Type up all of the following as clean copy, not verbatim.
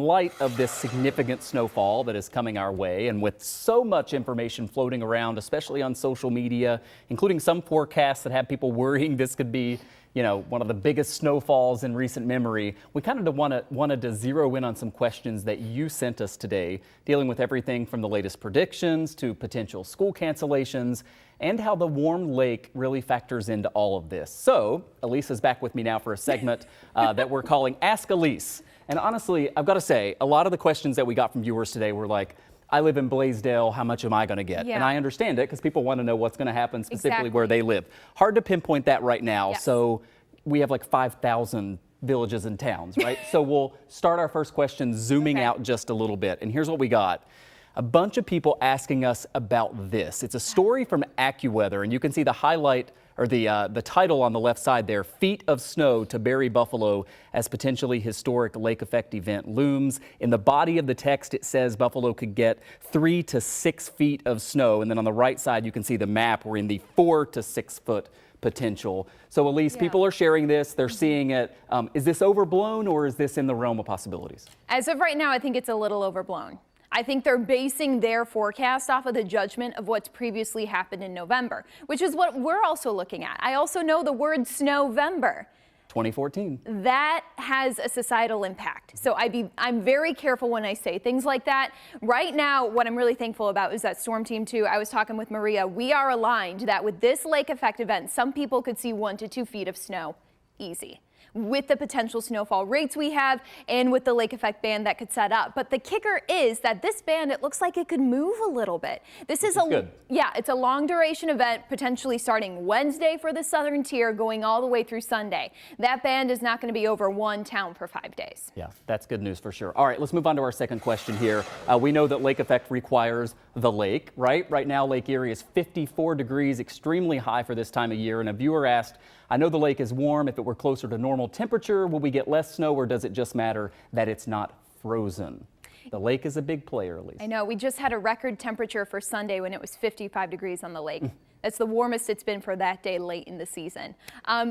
In light of this significant snowfall that is coming our way, and with so much information floating around, especially on social media, including some forecasts that have people worrying this could be, one of the biggest snowfalls in recent memory, we kind of wanted to zero in on some questions that you sent us today, dealing with everything from the latest predictions to potential school cancellations, and how the warm lake really factors into all of this. So, Elyse is back with me now for a segment that we're calling Ask Elyse. And honestly, I've got to say, a lot of the questions that we got from viewers today were like, I live in Blaisdell, how much am I going to get? Yeah. And I understand it because people want to know what's going to happen specifically where they live. Hard to pinpoint that right now. Yes. So we have like 5,000 villages and towns, right? So we'll start our first question zooming out just a little bit. And here's what we got. A bunch of people asking us about this. It's a story from AccuWeather, and you can see the highlight or the title on the left side there, Feet of Snow to Bury Buffalo as potentially historic lake effect event looms. In the body of the text, it says Buffalo could get 3 to 6 feet of snow. And then on the right side, you can see the map. We're in the 4 to 6 foot potential. So Elyse, people are sharing this. They're seeing it. Is this overblown or is this in the realm of possibilities? As of right now, I think it's a little overblown. I think they're basing their forecast off of the judgment of what's previously happened in November, which is what we're also looking at. I also know the word Snowvember. 2014. That has a societal impact. So I'm very careful when I say things like that. Right now, what I'm really thankful about is that Storm Team 2, I was talking with Maria, we are aligned that with this lake effect event, some people could see 1 to 2 feet of snow easy, with the potential snowfall rates we have and with the lake effect band that could set up. But the kicker is that this band, it looks like it could move a little bit. This is it's a long duration event, potentially starting Wednesday for the southern tier, going all the way through Sunday. That band is not going to be over one town for 5 days. Yeah, that's good news for sure. All right, let's move on to our second question here. We know that lake effect requires the lake, right? Right now, Lake Erie is 54 degrees, extremely high for this time of year. And a viewer asked, I know the lake is warm. If it were closer to normal temperature, will we get less snow, or does it just matter that it's not frozen? The lake is a big player, Elyse. I know. We just had a record temperature for Sunday when it was 55 degrees on the lake. That's the warmest it's been for that day late in the season.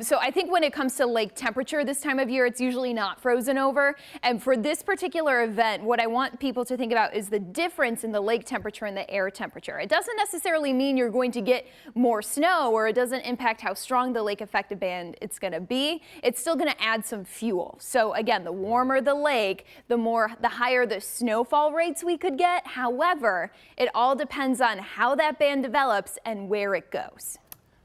So I think when it comes to lake temperature this time of year, it's usually not frozen over. And for this particular event, what I want people to think about is the difference in the lake temperature and the air temperature. It doesn't necessarily mean you're going to get more snow, or it doesn't impact how strong the lake effect band it's going to be. It's still going to add some fuel. So again, the warmer the lake, the higher the snowfall rates we could get. However, it all depends on how that band develops and where it goes.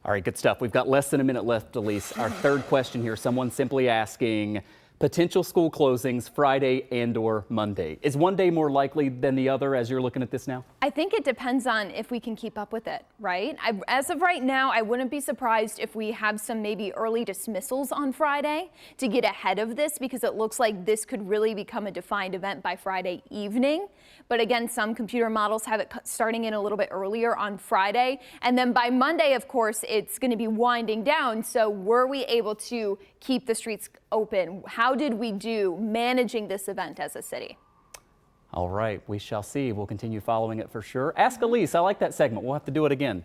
All right, good stuff. We've got less than a minute left, Elyse. Our third question here, someone simply asking, potential school closings Friday and or Monday. Is one day more likely than the other as you're looking at this now? I think it depends on if we can keep up with it, right? As of right now, I wouldn't be surprised if we have some maybe early dismissals on Friday to get ahead of this, because it looks like this could really become a defined event by Friday evening. But again, some computer models have it starting in a little bit earlier on Friday. And then by Monday, of course, it's going to be winding down. So were we able to keep the streets open? How did we do managing this event as a city? All right, we shall see. We'll continue following it for sure. Ask Elyse. I like that segment. We'll have to do it again.